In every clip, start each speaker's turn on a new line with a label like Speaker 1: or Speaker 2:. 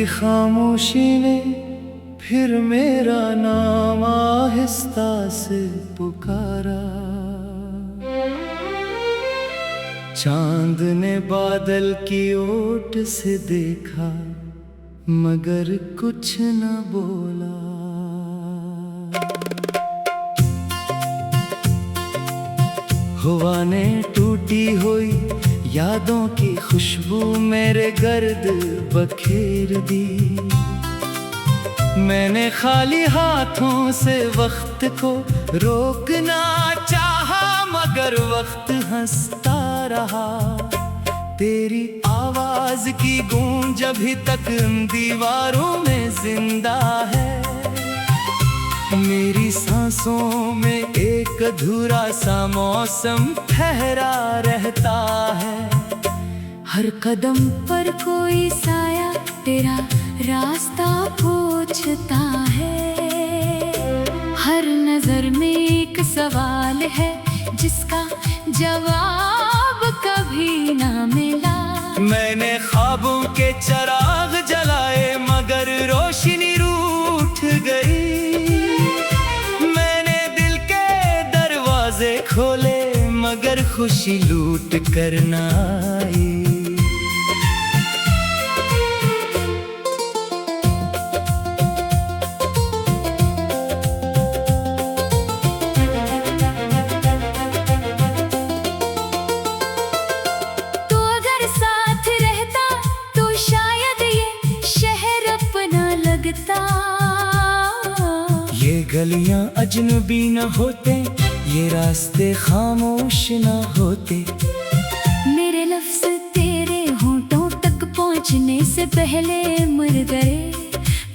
Speaker 1: तुम्हारी खामोशी ने फिर मेरा नाम आहिस्ता से पुकारा। चांद ने बादल की ओट से देखा मगर कुछ न बोला। हवा ने टूटी हुई यादों की खुशबू मेरे गर्द बखेर दी। मैंने खाली हाथों से वक्त को रोकना चाहा मगर वक्त हंसता रहा। तेरी आवाज की गूंज अभी तक दीवारों में जिंदा है। मेरी सांसों में एक अधूरा सा मौसम ठहरा रहता है।
Speaker 2: हर कदम पर कोई साया तेरा रास्ता पूछता है। हर नजर में एक सवाल है जिसका जवाब कभी ना मिला।
Speaker 1: मैंने ख्वाबों के चिराग जलाए मगर रोशनी रूठ गई। मैंने दिल के दरवाजे खोले मगर खुशी लूट कर ना आई। ये गलियां अजनबी न होते, ये रास्ते खामोश न होते।
Speaker 2: मेरे लफ्ज तेरे होंठों तक पहुंचने से पहले मर गए।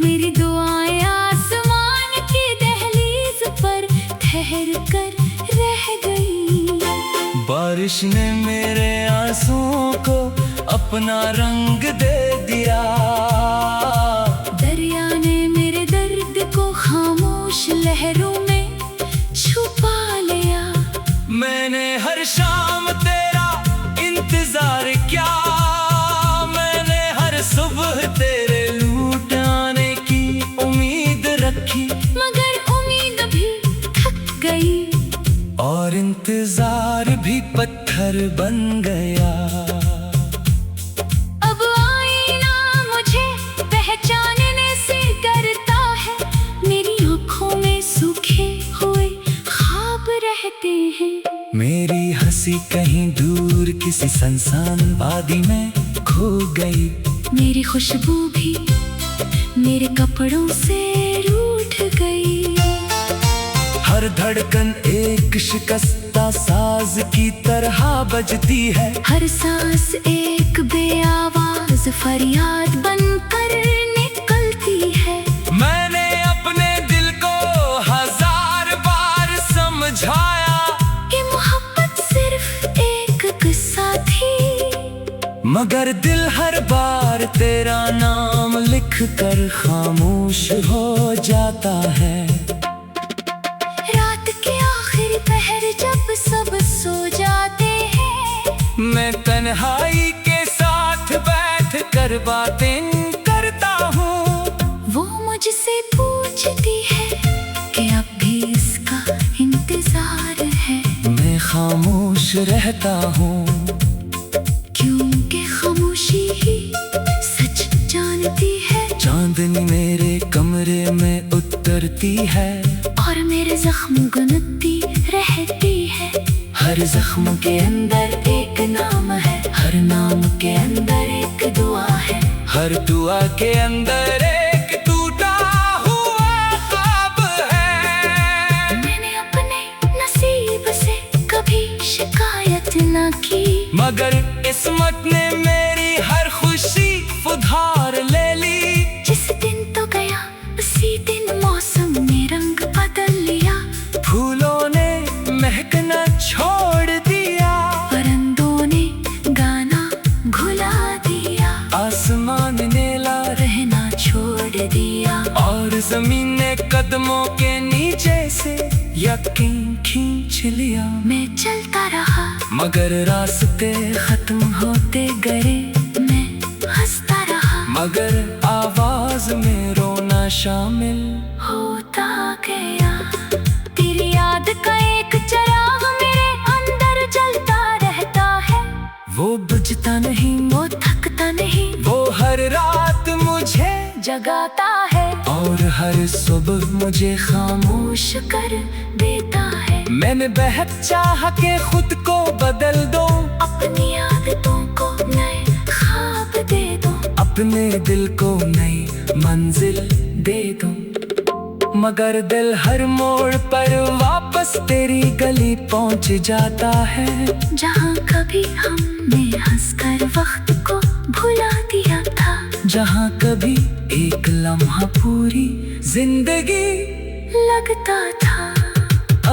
Speaker 2: मेरी दुआएं आसमान की दहलीज पर ठहर कर रह गई।
Speaker 1: बारिश ने मेरे आंसुओं को अपना रंग दे दिया।
Speaker 2: दरिया ने मेरे दर्द को खामोश लहरों में छुपा लिया।
Speaker 1: मैंने हर शाम तेरा इंतजार किया। मैंने हर सुबह तेरे लौट आने की उम्मीद रखी
Speaker 2: मगर उम्मीद भी थक गई
Speaker 1: और इंतजार भी पत्थर बन गया। मेरी हंसी कहीं दूर किसी सुनसान वादी में खो गई।
Speaker 2: मेरी खुशबू भी मेरे कपड़ों से रूठ गई।
Speaker 1: हर धड़कन एक शिकस्ता साज की तरह बजती है।
Speaker 2: हर सांस एक बेआवाज फरियाद बनकर निकलती है।
Speaker 1: मैंने अपने दिल को हजार बार समझाया मगर दिल हर बार तेरा नाम लिख कर खामोश हो जाता है।
Speaker 2: रात के आखिरी पहर जब सब सो जाते हैं,
Speaker 1: मैं तन्हाई के साथ बैठ कर बातें करता हूँ।
Speaker 2: वो मुझसे पूछती है कि अब भी इसका इंतजार है।
Speaker 1: मैं खामोश रहता हूँ
Speaker 2: क्योंकि खामोशी ही सच जानती है।
Speaker 1: चांदनी मेरे कमरे में उतरती है
Speaker 2: और मेरे जख्म गुनती रहती है।
Speaker 1: हर जख्म के अंदर एक नाम है, हर नाम के अंदर एक दुआ है, हर दुआ के अंदर एक टूटा हुआ ख्वाब है।
Speaker 2: मैंने अपने नसीब से कभी शिकायत न की
Speaker 1: मगर किस्मत ने मेरी हर खुशी उधार ले ली।
Speaker 2: जिस दिन तो गया उसी दिन मौसम ने रंग बदल लिया।
Speaker 1: फूलों ने महकना छोड़ दिया,
Speaker 2: परिंदों ने गाना घुला दिया।
Speaker 1: आसमान नीला
Speaker 2: रहना छोड़ दिया
Speaker 1: और जमीन ने कदमों के नीचे से यकीन खींच लिया।
Speaker 2: मैं चलता रहा
Speaker 1: मगर रास्ते खत्म होते गए।
Speaker 2: मैं हंसता रहा
Speaker 1: मगर आवाज आवाज में रोना शामिल
Speaker 2: होता गया। तेरी याद का एक चिराग मेरे अंदर जलता रहता है।
Speaker 1: वो बुझता नहीं,
Speaker 2: वो थकता नहीं,
Speaker 1: वो हर रात मुझे
Speaker 2: जगाता है
Speaker 1: और हर सुबह मुझे खामोश
Speaker 2: कर देता है।
Speaker 1: मैंने बेहद चाहा कि खुद को बदल दो,
Speaker 2: अपनी आदतों को नए ख्वाब दे दो,
Speaker 1: अपने दिल को नई मंजिल दे दो। मगर दिल हर मोड़ पर वापस तेरी गली पहुंच जाता है,
Speaker 2: जहाँ कभी हमने हंसकर वक्त को भुला दिया था,
Speaker 1: जहाँ कभी एक लम्हा पूरी जिंदगी
Speaker 2: लगता था।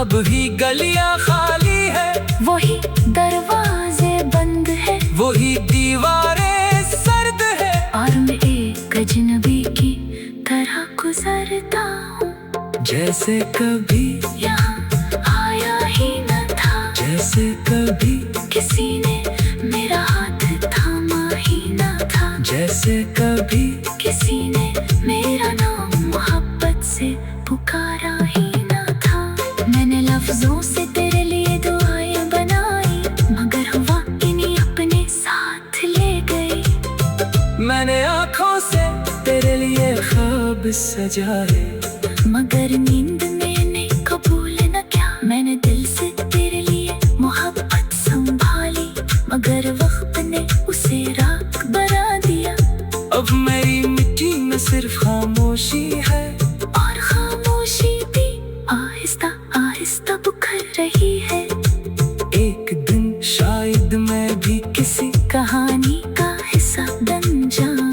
Speaker 1: अब भी गलियां खाली है,
Speaker 2: वही दरवाजे बंद है,
Speaker 1: वही दीवारें सर्द है,
Speaker 2: और मैं एक अजनबी की तरह गुजरता हूँ,
Speaker 1: जैसे कभी
Speaker 2: यहाँ आया ही न था,
Speaker 1: जैसे कभी
Speaker 2: किसी ने मेरा हाथ थामा ही न था,
Speaker 1: जैसे कभी
Speaker 2: किसी ने मेरा नाम मोहब्बत से पुकारा ही न था। मैंने लफ्जों से तेरे लिए दुआएं बनाई, मगर हवा इन्हीं अपने साथ ले गई।
Speaker 1: मैंने आँखों से तेरे लिए ख्वाब सजाए,
Speaker 2: मगर नींद मैंने कबूल न किया। मैंने दिल से तेरे लिए मोहब्बत संभाली, मगर वक्त ने उसे राख बना दिया।
Speaker 1: अब मेरी मिट्टी में सिर्फ खामोशी है,
Speaker 2: और खामोशी भी आहिस्ता आहिस्ता बुखर रही है।
Speaker 1: एक दिन शायद मैं भी किसी
Speaker 2: कहानी का हिस्सा बन जाऊं,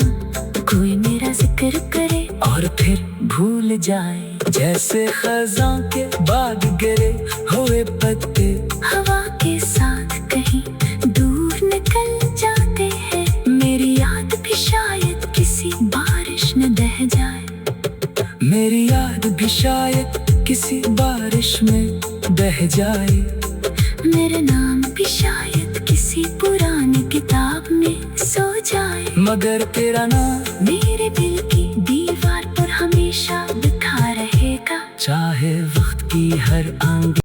Speaker 2: कोई मेरा जिक्र करे
Speaker 1: और फिर भूल जाए, जैसे खज़ां के बाद गिरे हुए पत्ते
Speaker 2: हवा के साथ कहीं दूर निकल जाते हैं। मेरी याद भी शायद किसी बारिश में बह जाए,
Speaker 1: मेरी याद भी शायद किसी बारिश में बह जाए,
Speaker 2: मेरा नाम भी शायद किसी पुरानी किताब में सो जाए,
Speaker 1: मगर तेरा नाम
Speaker 2: मेरे दिल की दीवार पर हमेशा लिखा रहेगा,
Speaker 1: चाहे वक्त की हर आंधी।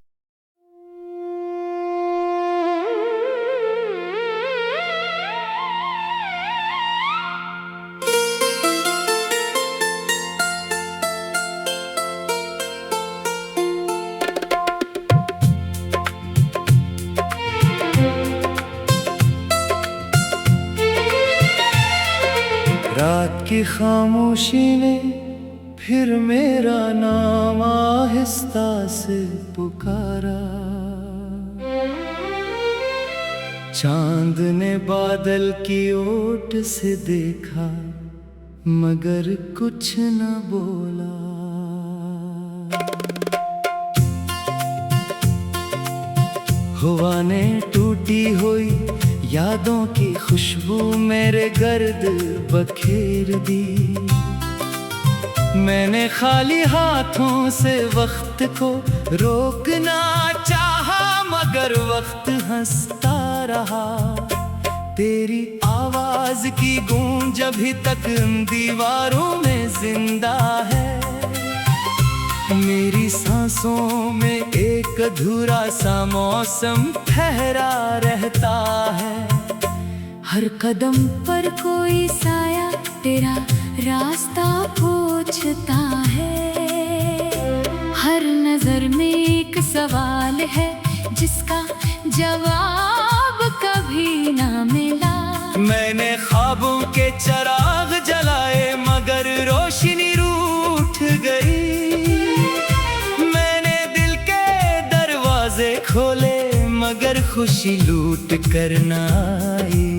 Speaker 1: रात की खामोशी ने फिर मेरा नाम आहिस्ता से पुकारा, चांद ने बादल की ओट से देखा, मगर कुछ न बोला। हवा ने टूटी हुई यादों की खुशबू मेरे गर्द बखेर दी। मैंने खाली हाथों से वक्त को रोकना चाहा, मगर वक्त हंसता रहा। तेरी आवाज की गूंज अभी तक दीवारों में जिंदा है, मेरी सांसों में एक अधूरा सा मौसम ठहरा रहता है।
Speaker 2: हर कदम पर कोई साया तेरा रास्ता पूछता है, हर नजर में एक सवाल है जिसका जवाब कभी ना मिला।
Speaker 1: मैंने ख्वाबों के चिराग जलाए मगर रोशनी रूठ गई, मैंने दिल के दरवाजे खोले मगर खुशी लूट कर न आई।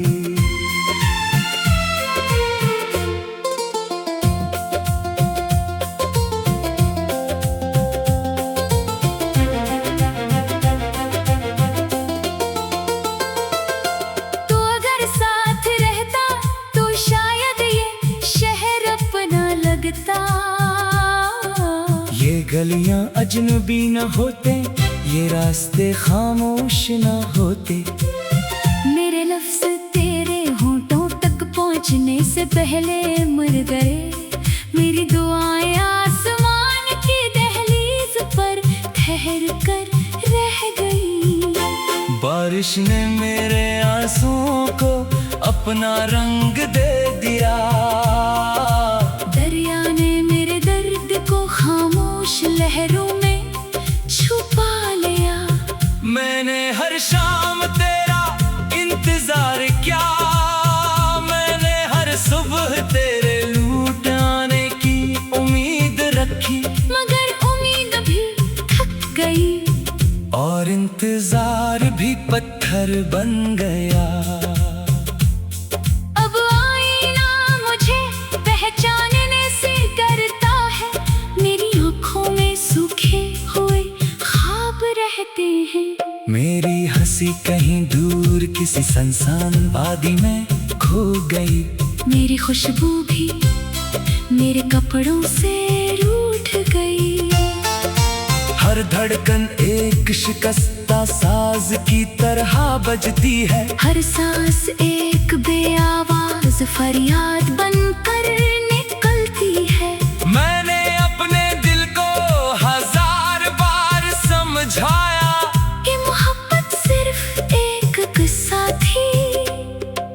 Speaker 1: ये गलियां अजनबी न होते, ये रास्ते खामोश न होते।
Speaker 2: मेरे लफ्ज़ तेरे होंठों तक पहुंचने से पहले मर गए, मेरी दुआएं आसमान की दहलीज पर ठहर कर रह गई।
Speaker 1: बारिश ने मेरे आंसुओं को अपना रंग दे दिया।
Speaker 2: दरिया ने मेरे दर्द को खामोश लहरों में छुपा लिया।
Speaker 1: मैंने हर शाम तेरा इंतजार किया, मैंने हर सुबह तेरे लौट आने की उम्मीद रखी,
Speaker 2: मगर उम्मीद भी थक गई
Speaker 1: और इंतजार भी पत्थर बन गया।
Speaker 2: अब आईना मुझे पहचानने से डरता है, मेरी आँखों में सूखे हुए ख्वाब रहते हैं।
Speaker 1: मेरी हंसी कहीं दूर किसी सुनसान वादी में खो गई।
Speaker 2: मेरी खुशबू भी मेरे कपड़ों से रूठ गई।
Speaker 1: हर धड़कन एक शिकस्ता साज की तरह बजती है।
Speaker 2: हर सांस एक बेआवाज फरियाद बनकर निकलती है।
Speaker 1: मैंने अपने दिल को हजार बार समझाया
Speaker 2: कि मोहब्बत सिर्फ एक किस्सा थी,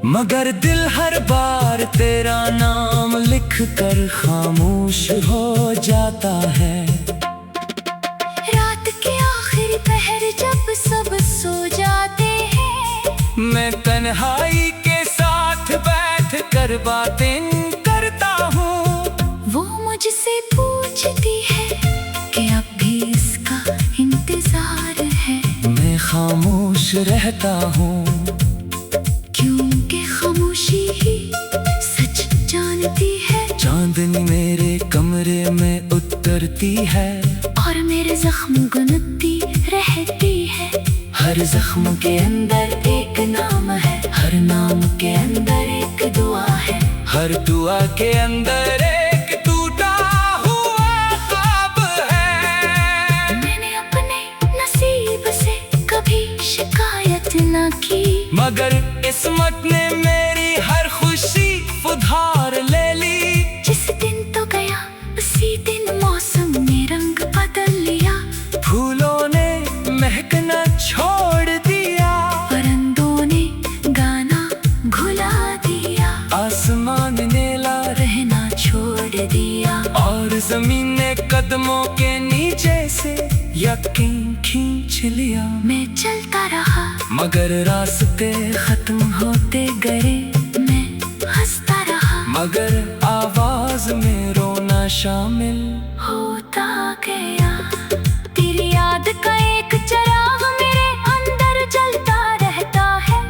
Speaker 1: मगर दिल हर बार तेरा नाम लिख कर खामोश हो जाता है।
Speaker 2: रात के आखिरी पहर जब सब सो जाते हैं,
Speaker 1: मैं तन्हाई के साथ बैठ कर बातें करता हूँ।
Speaker 2: वो मुझसे पूछती है कि अब भी इसका इंतजार है।
Speaker 1: मैं खामोश रहता हूँ,
Speaker 2: क्योंकि खामोशी ही सच जानती है।
Speaker 1: चांदनी मेरे कमरे में उतरती है
Speaker 2: और मेरे जख्म गुनती रहती है।
Speaker 1: हर जख्म के अंदर एक नाम है, हर नाम के अंदर एक दुआ है, हर दुआ के अंदर एक टूटा हुआ ख्वाब है।
Speaker 2: मैंने अपने नसीब से कभी शिकायत न की,
Speaker 1: मगर किस्मत ने मेरी हर खुशी उधार ले ली।
Speaker 2: जिस दिन तो गया उसी दिन मौसम ने रंग बदल लिया।
Speaker 1: फूलों ने महकना छोड़ दिया,
Speaker 2: परिंदों ने गाना भुला दिया।
Speaker 1: आसमान ने
Speaker 2: रहना छोड़ दिया,
Speaker 1: और जमीन ने कदमों के नीचे से यकीन खींच लिया।
Speaker 2: मैं चलता रहा
Speaker 1: मगर रास्ते खत्म होते गए।
Speaker 2: मैं हंसता रहा
Speaker 1: मगर आवाज में रोना शामिल
Speaker 2: होता गया। तेरी याद का एक चिराग मेरे अंदर जलता रहता है।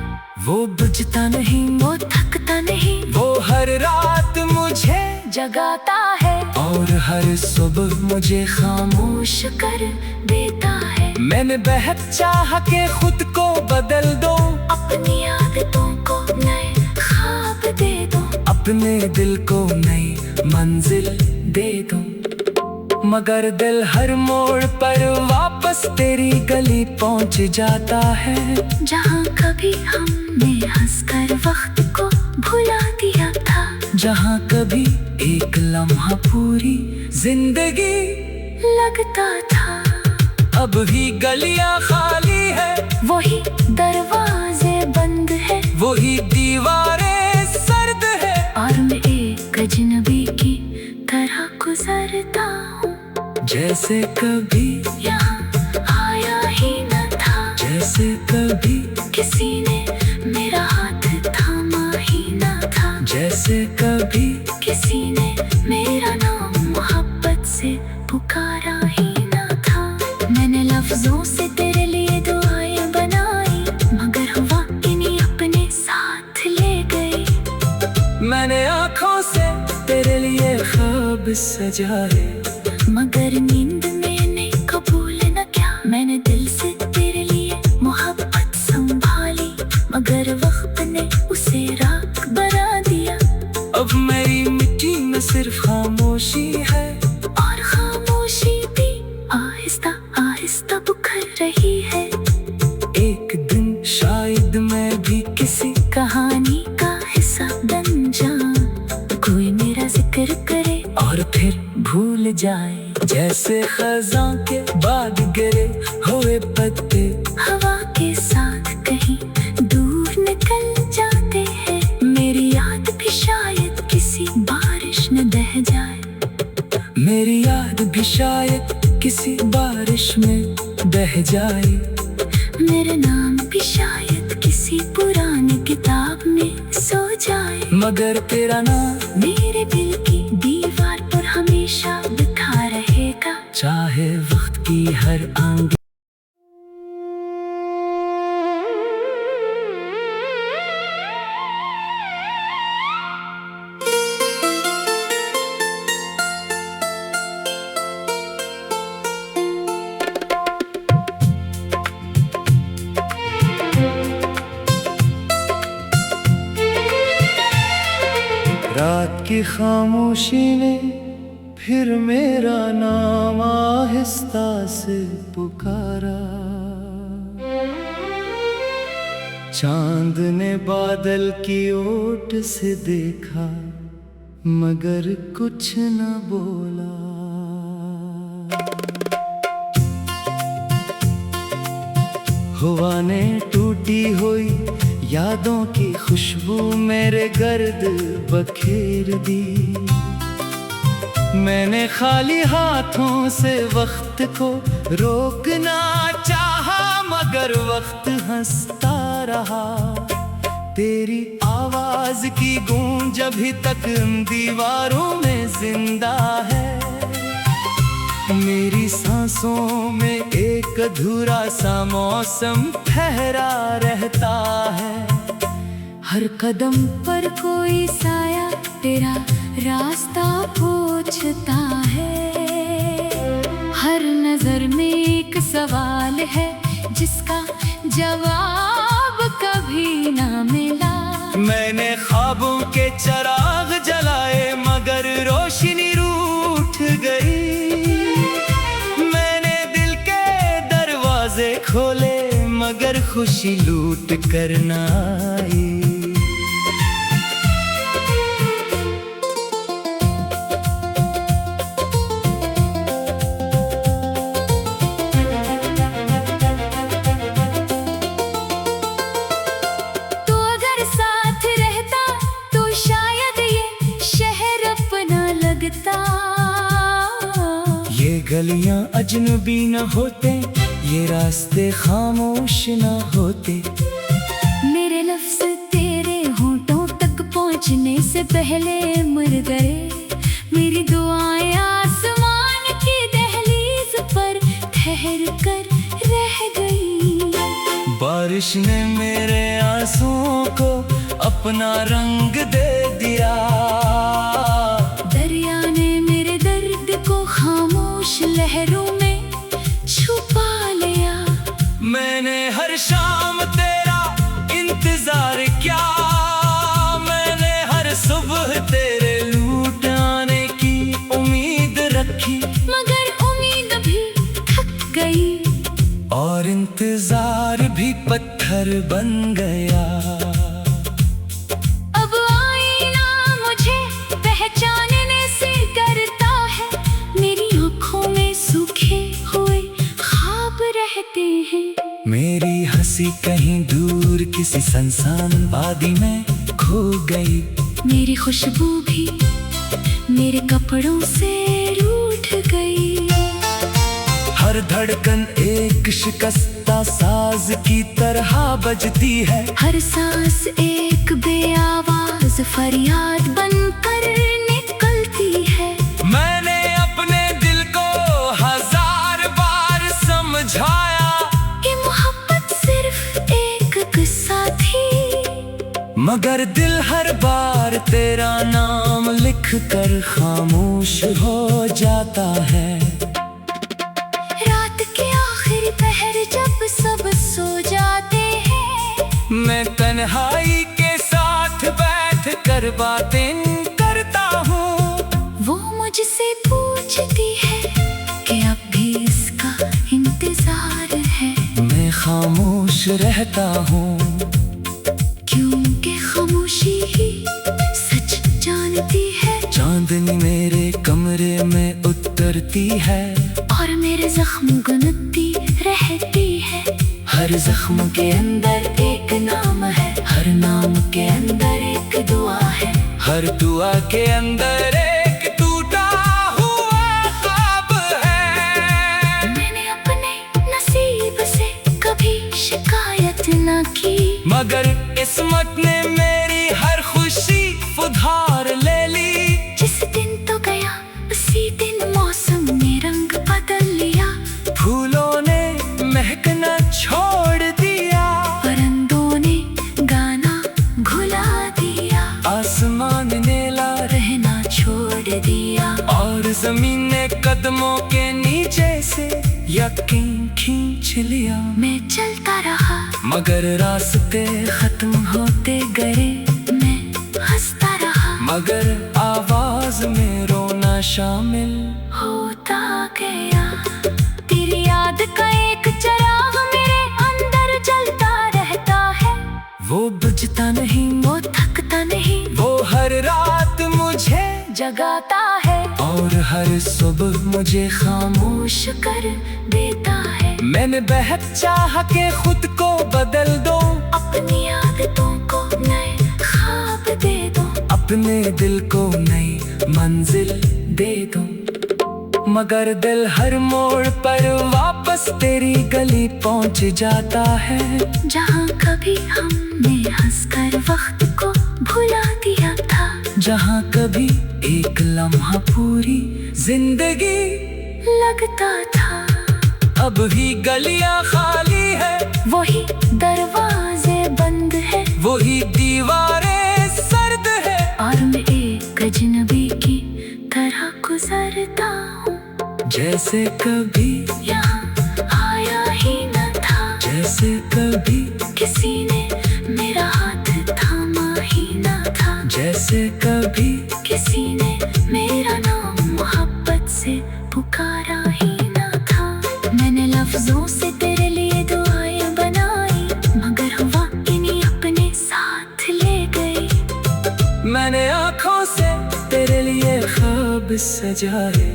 Speaker 1: वो बुझता नहीं,
Speaker 2: वो थकता नहीं,
Speaker 1: वो हर रात मुझे
Speaker 2: जगाता है
Speaker 1: और हर सुबह मुझे खामोश
Speaker 2: खामोश कर देता है।
Speaker 1: मैंने बेहद चाहा कि खुद को बदल दो,
Speaker 2: अपनी आदतों को नए ख्वाब दे दो,
Speaker 1: अपने दिल को नई मंजिल दे दो। मगर दिल हर मोड़ पर वापस तेरी गली पहुंच जाता है।
Speaker 2: जहाँ कभी हमने हंसकर वक्त को भुला दिया था,
Speaker 1: जहाँ कभी एक लम्हा पूरी जिंदगी
Speaker 2: लगता था।
Speaker 1: अब भी गलियां खाली है,
Speaker 2: वही दरवाजे बंद है,
Speaker 1: वही दीवारें सर्द है,
Speaker 2: और मैं एक अजनबी की तरह गुजरता हूँ।
Speaker 1: जैसे कभी
Speaker 2: यहाँ आया ही न था,
Speaker 1: जैसे कभी
Speaker 2: किसी ने मेरा हाथ थामा ही न था,
Speaker 1: जैसे कभी
Speaker 2: किसी ने मेरा नाम मोहब्बत से पुकारा ही न था। मैंने लफ्जों से तेरे लिए दुआएं बनाई, मगर हुआ इन्हीं अपने साथ ले गई।
Speaker 1: मैंने आँखों से तेरे लिए ख्वाब सजाए,
Speaker 2: मगर नींद मैंने कबूल न किया। मैंने दिल से तेरे लिए मोहब्बत संभाली, मगर वक्त ने उसे राख बना दिया।
Speaker 1: अब मेरी मिट्टी में सिर्फ खामोशी है,
Speaker 2: और खामोशी भी आहिस्ता आहिस्ता बुखर रही है।
Speaker 1: एक दिन शायद मैं भी किसी
Speaker 2: कहानी का हिस्सा बन जाऊं, कोई मेरा जिक्र करे
Speaker 1: और जाए, जैसे खज़ां के बाद गिरे हुए पत्ते
Speaker 2: हवा के साथ कहीं दूर निकल जाते हैं। मेरी याद भी शायद किसी बारिश में बह जाए,
Speaker 1: मेरी याद भी शायद किसी बारिश में बह जाए।
Speaker 2: मेरा नाम भी शायद किसी पुरानी किताब में सो जाए,
Speaker 1: मगर तेरा नाम
Speaker 2: मेरे दिल की दीवार पर हमेशा लिखा रहेगा,
Speaker 1: चाहे वक्त की हर आंधी। रात की खामोशी ने फिर मेरा नाम आहिस्ता से पुकारा, चांद ने बादल की ओट से देखा मगर कुछ न बोला। हवा ने टूटी हुई यादों की खुशबू मेरे गर्द बखेर दी। मैंने खाली हाथों से वक्त को रोकना चाहा मगर वक्त हंसता रहा। तेरी आवाज की गूंज अभी तक दीवारों में जिंदा है, मेरी सांसों में एक अधूरा सा मौसम ठहरा रहता है।
Speaker 2: हर कदम पर कोई साया तेरा रास्ता पूछता है, हर नजर में एक सवाल है जिसका जवाब कभी ना मिला।
Speaker 1: मैंने ख्वाबों के चिराग जलाए मगर रोशनी रूठ गई। मैंने दिल के दरवाजे खोले मगर खुशी लूट कर ना आई। ये गलियां अजनबी न होते, ये रास्ते खामोश न होते।
Speaker 2: मेरे लफ्ज़ तेरे होंठों तक पहुंचने से पहले मर गए। मेरी दुआएं आसमान की दहलीज पर ठहर कर रह गई।
Speaker 1: बारिश ने मेरे आंसुओं को अपना रंग दे दिया।
Speaker 2: दरिया ने मेरे दर्द को खामोश लहरों में छुपा लिया।
Speaker 1: मैंने हर शाम तेरा इंतजार किया, मैंने हर सुबह तेरे लौट आने की उम्मीद रखी
Speaker 2: मगर उम्मीद भी थक गई
Speaker 1: और इंतजार भी पत्थर बन गया।
Speaker 2: अब आईना मुझे पहचानने से डरता है, मेरी आँखों में सूखे हुए ख्वाब रहते हैं।
Speaker 1: मेरी हंसी कहीं दूर किसी सुनसान वादी में खो गई।
Speaker 2: मेरी खुशबू भी मेरे कपड़ों से रूठ गई।
Speaker 1: हर धड़कन एक शिकस्ता साज की तरह बजती है,
Speaker 2: हर सांस एक बेआवाज फरियाद बनकर निकलती है।
Speaker 1: मैंने अपने दिल को हजार बार समझाया
Speaker 2: कि मोहब्बत सिर्फ एक किस्सा थी,
Speaker 1: मगर दिल हर बार तेरा नाम लिख कर खामोश हो जाता है।
Speaker 2: रात के आखिरी पहर जब सब सो जाते हैं,
Speaker 1: मैं तन्हाई के साथ बैठ कर बातें करता हूँ।
Speaker 2: वो मुझसे पूछती है कि अब भी इसका इंतजार है।
Speaker 1: मैं खामोश रहता हूँ
Speaker 2: क्योंकि खामोशी ही सच जानती है।
Speaker 1: चांदनी मेरे कमरे में उतर करती है
Speaker 2: और मेरे जख्म गुनती रहती है।
Speaker 1: हर जख्म के अंदर एक नाम है, हर नाम के अंदर एक दुआ है, हर दुआ के अंदर एक टूटा हुआ ख्वाब है।
Speaker 2: मैंने अपने नसीब से कभी शिकायत न की,
Speaker 1: मगर किस्मत ने मेरी हर खुशी उधार ले ली।
Speaker 2: जिस दिन तो गया उसी दिन मौसम ने रंग बदल लिया।
Speaker 1: फूलों ने महकना छोड़ दिया,
Speaker 2: परिंदों ने गाना भुला दिया,
Speaker 1: आसमान ने ला
Speaker 2: रहना छोड़ दिया,
Speaker 1: और जमीन ने कदमों के नीचे से यकीन खींच लिया।
Speaker 2: मैं चलता रहा
Speaker 1: मगर रास्ते खत्म होते गए,
Speaker 2: मैं हंसता रहा
Speaker 1: मगर आवाज में रोना शामिल
Speaker 2: होता गया। तेरी याद का एक चिराग मेरे अंदर जलता रहता है।
Speaker 1: वो बुझता नहीं,
Speaker 2: वो थकता नहीं,
Speaker 1: वो हर रात मुझे
Speaker 2: जगाता है
Speaker 1: और हर सुबह मुझे खामोश
Speaker 2: खामोश कर देता है।
Speaker 1: मैंने बेहद चाहा के खुद को बदल दो,
Speaker 2: अपनी आदतों को नए ख्वाब दे दो,
Speaker 1: अपने दिल को नई मंजिल दे दो, मगर दिल हर मोड़ पर वापस तेरी गली पहुंच जाता है।
Speaker 2: जहाँ कभी हमने हंसकर वक्त को भुला दिया था,
Speaker 1: जहाँ कभी एक लम्हा पूरी जिंदगी
Speaker 2: लगता था,
Speaker 1: अब भी गलियां खाली है,
Speaker 2: वही दरवाजे बंद है,
Speaker 1: वही दीवारें सर्द है,
Speaker 2: और मैं एक अजनबी की तरह गुजरता हूँ।
Speaker 1: जैसे कभी
Speaker 2: यहाँ आया ही न था,
Speaker 1: जैसे कभी
Speaker 2: किसी ने मेरा हाथ थामा ही न था,
Speaker 1: जैसे कभी
Speaker 2: किसी ने मेरा नाम मोहब्बत से पुकारा ही न था। मैंने लफ्जों से तेरे लिए दुआएं बनाई, मगर हुआ इन्हीं अपने साथ ले गई।
Speaker 1: मैंने आँखों से तेरे लिए ख्वाब सजाए,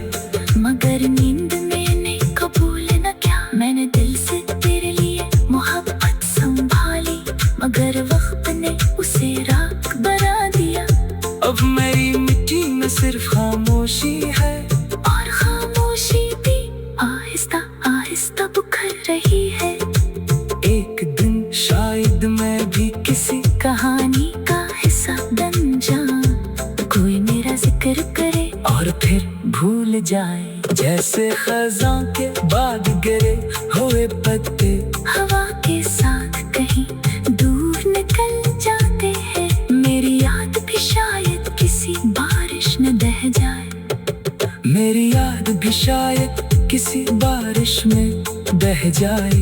Speaker 2: मगर नींद मैंने कबूल न किया। मैंने दिल से तेरे लिए मोहब्बत संभाली, मगर वक्त ने उसे राख बना दिया।
Speaker 1: अब मेरी मिट्टी में सिर्फ खामोशी है,
Speaker 2: और खामोशी भी आहिस्ता आहिस्ता बुखर रही है।
Speaker 1: एक दिन शायद मैं भी किसी
Speaker 2: कहानी का हिस्सा बन जाऊं, कोई मेरा जिक्र करे
Speaker 1: और फिर भूल जाए। जैसे खज़ां के बाद गिरे हुए पत्ते
Speaker 2: हवा के साथ कहीं दूर निकल जाते हैं। मेरी याद भी शायद किसी बारिश में बह जाए,
Speaker 1: मेरी याद भी शायद किसी बारिश में बह जाए,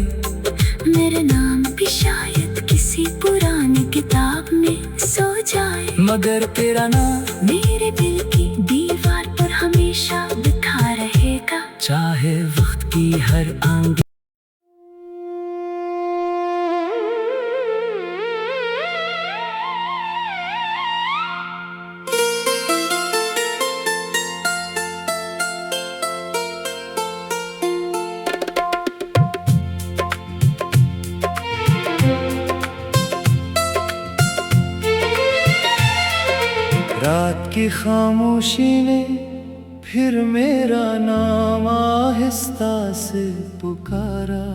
Speaker 2: मेरे नाम भी शायद किसी पुरानी किताब में सो जाए,
Speaker 1: मगर तेरा नाम
Speaker 2: मेरे दिल की दीवार पर हमेशा लिखा रहेगा।
Speaker 1: चाहे वक्त की हर आंधी रात की खामोशी ने फिर मेरा नाम आहिस्ता से पुकारा।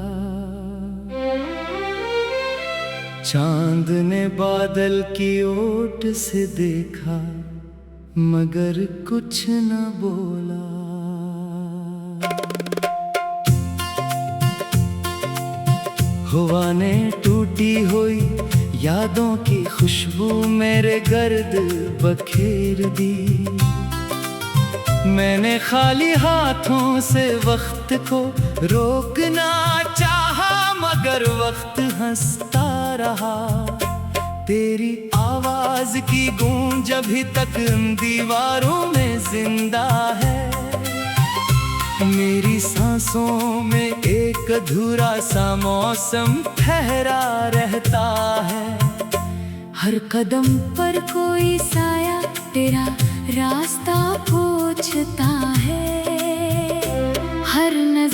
Speaker 1: चांद ने बादल की ओट से देखा, मगर कुछ न बोला। हवा ने टूटी हुई यादों की खुशबू मेरे गर्द बखेर दी। मैंने खाली हाथों से वक्त को रोकना चाहा, मगर वक्त हंसता रहा। तेरी आवाज की गूंज अभी तक दीवारों में जिंदा है। मेरी सांसों में एक अधूरा सा मौसम ठहरा रहता है। हर कदम पर कोई साया तेरा रास्ता पूछता है।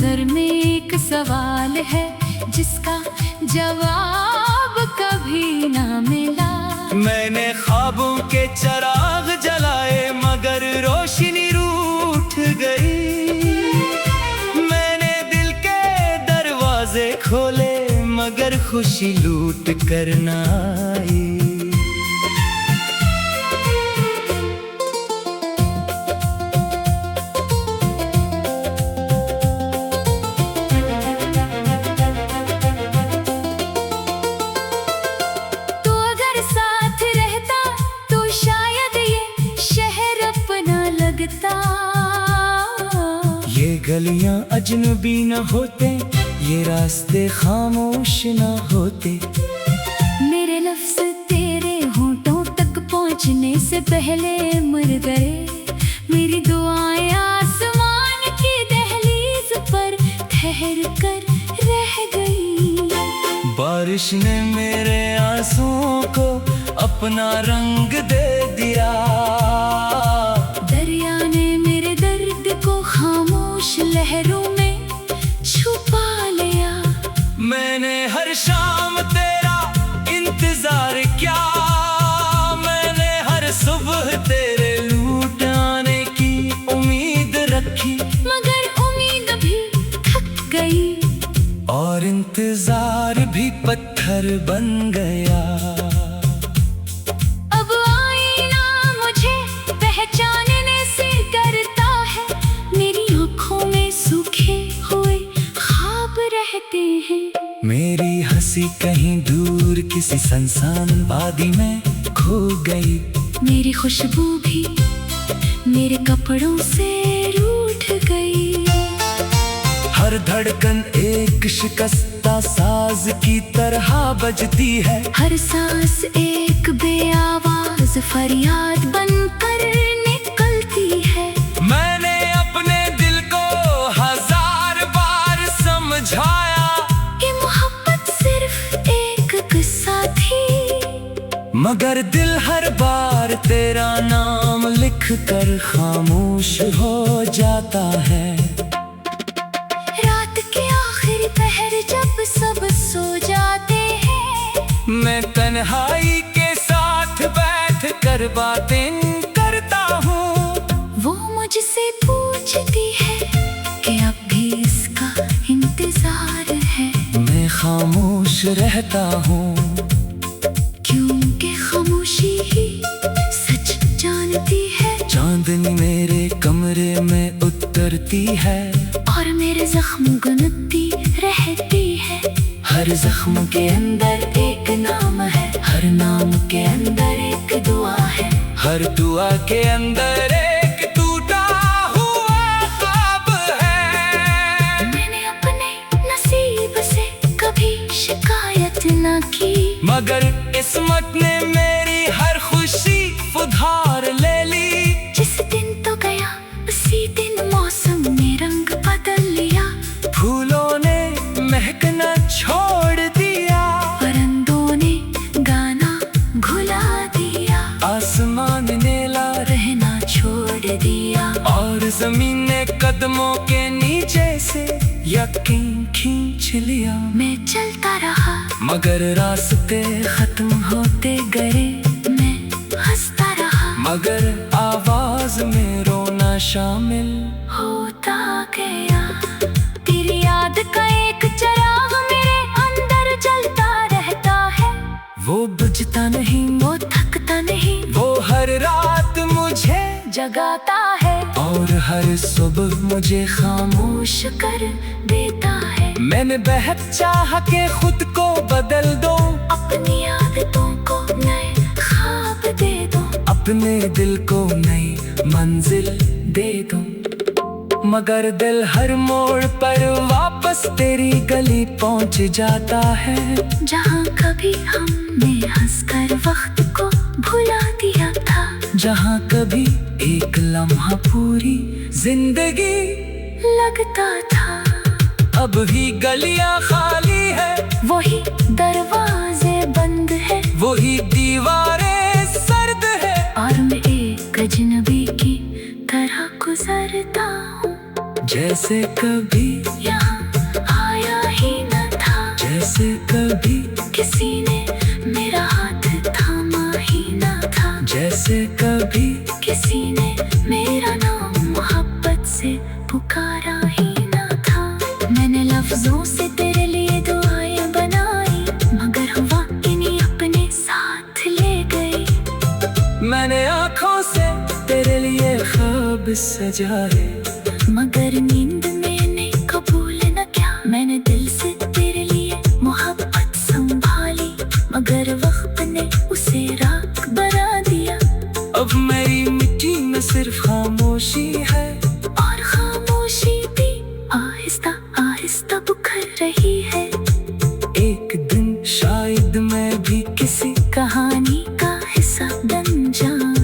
Speaker 2: नजर में एक सवाल है जिसका जवाब कभी ना मिला।
Speaker 1: मैंने ख्वाबों के चिराग जलाए मगर रोशनी रूठ गई। मैंने दिल के दरवाजे खोले मगर खुशी लूट कर न आई। ये गलियां अजनबी न होते, ये रास्ते खामोश न होते।
Speaker 2: मेरे लफ्ज तेरे होठों तक पहुंचने से पहले मर गए। मेरी दुआएं आसमान की दहलीज पर ठहर कर रह गई।
Speaker 1: बारिश ने मेरे आंसुओं को अपना रंग दे दिया।
Speaker 2: दरिया ने मेरे दर्द को खामोश लहरों में छुपा लिया।
Speaker 1: मैंने हर शाम तेरा इंतजार किया। मैंने हर सुबह तेरे लौट आने की उम्मीद रखी
Speaker 2: मगर उम्मीद भी थक गई
Speaker 1: और इंतजार भी पत्थर बन गया। मेरी हंसी कहीं दूर किसी सुनसान वादी में खो गई।
Speaker 2: मेरी खुशबू भी मेरे कपड़ों से रूठ गई।
Speaker 1: हर धड़कन एक शिकस्ता साज की तरह बजती है।
Speaker 2: हर सांस एक बेआवाज फरियाद बनकर निकलती है।
Speaker 1: मैंने अपने दिल को हजार बार समझाया मगर दिल हर बार तेरा नाम लिख कर खामोश हो जाता है।
Speaker 2: रात के आखिरी पहर जब सब सो जाते हैं,
Speaker 1: मैं तन्हाई के साथ बैठ कर बातें करता हूँ।
Speaker 2: वो मुझसे पूछती है कि अब भी इसका इंतजार है।
Speaker 1: मैं खामोश रहता हूँ
Speaker 2: खामोशी ही सच जानती है।
Speaker 1: चांदनी मेरे कमरे में उतरती है
Speaker 2: और मेरे जख्म गुनती रहती है।
Speaker 1: हर जख्म के अंदर एक नाम है, हर नाम के अंदर एक दुआ है, हर दुआ के अंदर एक टूटा हुआ ख्वाब है।
Speaker 2: मैंने अपने नसीब से कभी शिकायत न की
Speaker 1: मगर किस्मत ने मेरी हर खुशी उधार ले ली।
Speaker 2: जिस दिन तो गया उसी दिन मौसम ने रंग बदल लिया।
Speaker 1: फूलों ने महकना छोड़ दिया,
Speaker 2: परिंदों ने गाना घुला दिया।
Speaker 1: आसमान ने ला
Speaker 2: रहना छोड़ दिया
Speaker 1: और जमीन ने कदमों के नीचे से यकीन खींच लिया।
Speaker 2: मैं चलता रहा
Speaker 1: मगर रास्ते खत्म होते गए।
Speaker 2: मैं हंसता रहा
Speaker 1: मगर आवाज में रोना शामिल
Speaker 2: होता गया। तेरी याद का एक चिराग मेरे अंदर जलता रहता है।
Speaker 1: वो बुझता नहीं,
Speaker 2: वो थकता नहीं,
Speaker 1: वो हर रात मुझे
Speaker 2: जगाता है
Speaker 1: और हर सुबह मुझे खामोश
Speaker 2: कर देता है।
Speaker 1: मैंने बेहद चाहा के खुद को बदल दो,
Speaker 2: अपनी आदतों को नए ख्वाब दे दो,
Speaker 1: अपने दिल को नई मंजिल दे दो। मगर दिल हर मोड़ पर वापस तेरी गली पहुंच जाता है।
Speaker 2: जहाँ कभी हमने हंसकर वक्त को भुला दिया था,
Speaker 1: जहाँ कभी एक लम्हा पूरी जिंदगी
Speaker 2: लगता था।
Speaker 1: अब भी गलियां खाली है,
Speaker 2: वही दरवाजे बंद है,
Speaker 1: वही दीवारें सर्द है
Speaker 2: और मैं एक अजनबी की तरह गुजरता हूँ।
Speaker 1: जैसे कभी
Speaker 2: यहाँ
Speaker 1: कभी
Speaker 2: किसी ने मेरा हाथ थामा ही ना था,
Speaker 1: जैसे कभी
Speaker 2: किसी ने मेरा नाम मोहब्बत से पुकारा ही ना था। मैंने लफ्जों से तेरे लिए दुआएं बनाई, मगर हुआ इन्हीं अपने साथ ले गई।
Speaker 1: मैंने आँखों से तेरे लिए ख्वाब सजाए,
Speaker 2: मगर नींद मैंने कबूल न किया। मैंने दिल से तेरे लिए मोहब्बत संभाली, मगर वक्त ने उसे राख बना दिया।
Speaker 1: अब मेरी मिट्टी में सिर्फ खामोशी है,
Speaker 2: और खामोशी भी आहिस्ता आहिस्ता बुखर रही है।
Speaker 1: एक दिन शायद मैं भी किसी
Speaker 2: कहानी का हिस्सा बन जाऊं,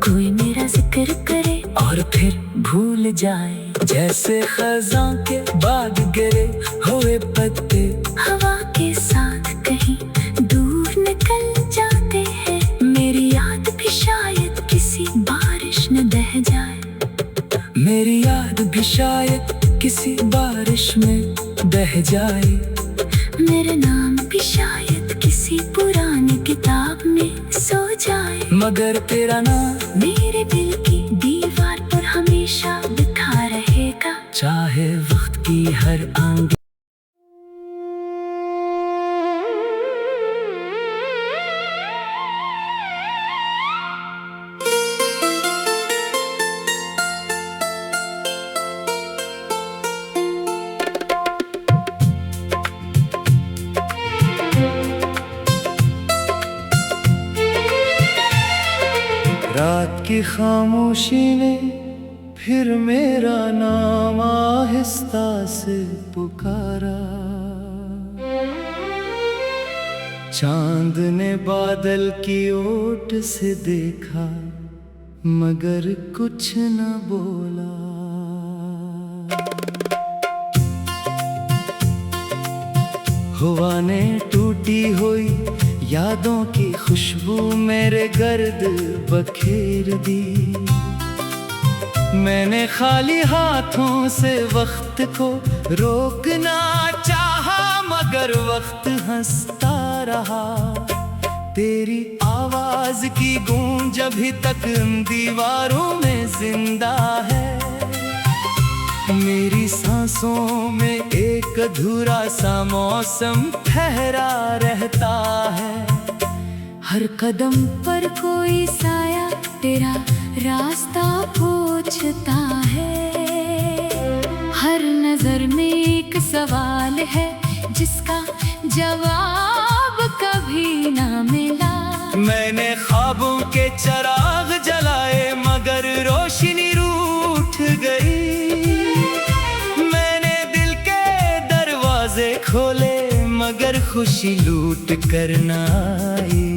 Speaker 2: कोई मेरा जिक्र करे
Speaker 1: और फिर भूल जाए। जैसे खज़ां के बाद गिरे हुए पत्ते
Speaker 2: हवा के साथ कहीं दूर निकल जाते हैं। मेरी याद भी शायद किसी बारिश में बह जाए,
Speaker 1: मेरी याद भी शायद किसी बारिश में बह जाए।
Speaker 2: मेरा नाम भी शायद किसी पुरानी किताब में सो जाए,
Speaker 1: मगर तेरा नाम
Speaker 2: मेरे दिल की दीवार पर हमेशा लिखा रहेगा।
Speaker 1: चाहे वक्त की हर आंधी रात की खामोशी ने फिर मेरा नाम आहिस्ता से पुकारा। चांद ने बादल की ओट से देखा, मगर कुछ न बोला। हवा ने टूटी हुई यादों की खुशबू मेरे गर्द बखेर दी। मैंने खाली हाथों से वक्त को रोकना चाहा, मगर वक्त हंसता रहा। तेरी आवाज की गूंज अभी तक दीवारों में जिंदा है। मेरी सांसों में एक अधूरा सा मौसम ठहरा रहता है।
Speaker 2: हर कदम पर कोई साया तेरा रास्ता पूछता है। हर नजर में एक सवाल है जिसका जवाब कभी ना मिला।
Speaker 1: मैंने ख्वाबों के चिराग जलाए, मगर रोशनी रूठ गई। मैंने दिल के दरवाजे खोले, मगर खुशी लूट कर न आई।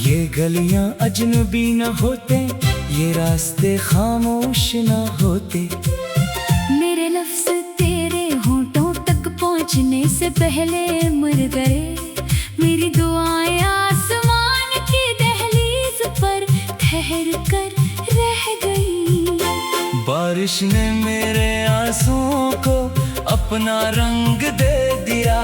Speaker 1: ये गलियां अजनबी न होते, ये रास्ते खामोश न होते।
Speaker 2: मेरे लफ्ज़ तेरे होंठों तक पहुंचने से पहले मर गए। मेरी दुआएं आसमान की दहलीज पर ठहर कर रह गई।
Speaker 1: बारिश ने मेरे आंसुओं को अपना रंग दे दिया।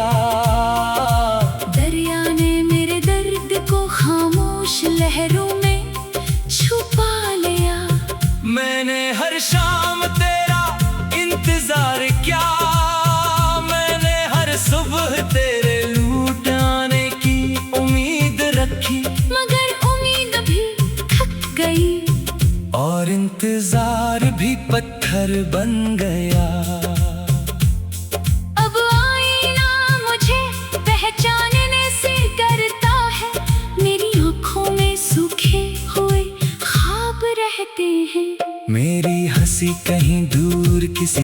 Speaker 2: दरिया ने मेरे दर्द को खामोश लहरों में छुपा लिया।
Speaker 1: मैंने हर शाम तेरा इंतजार किया, मैंने हर सुबह तेरे लौट आने की उम्मीद रखी,
Speaker 2: मगर उम्मीद भी थक गई
Speaker 1: और इंतजार भी पत्थर बन गया। मेरी हंसी कहीं दूर किसी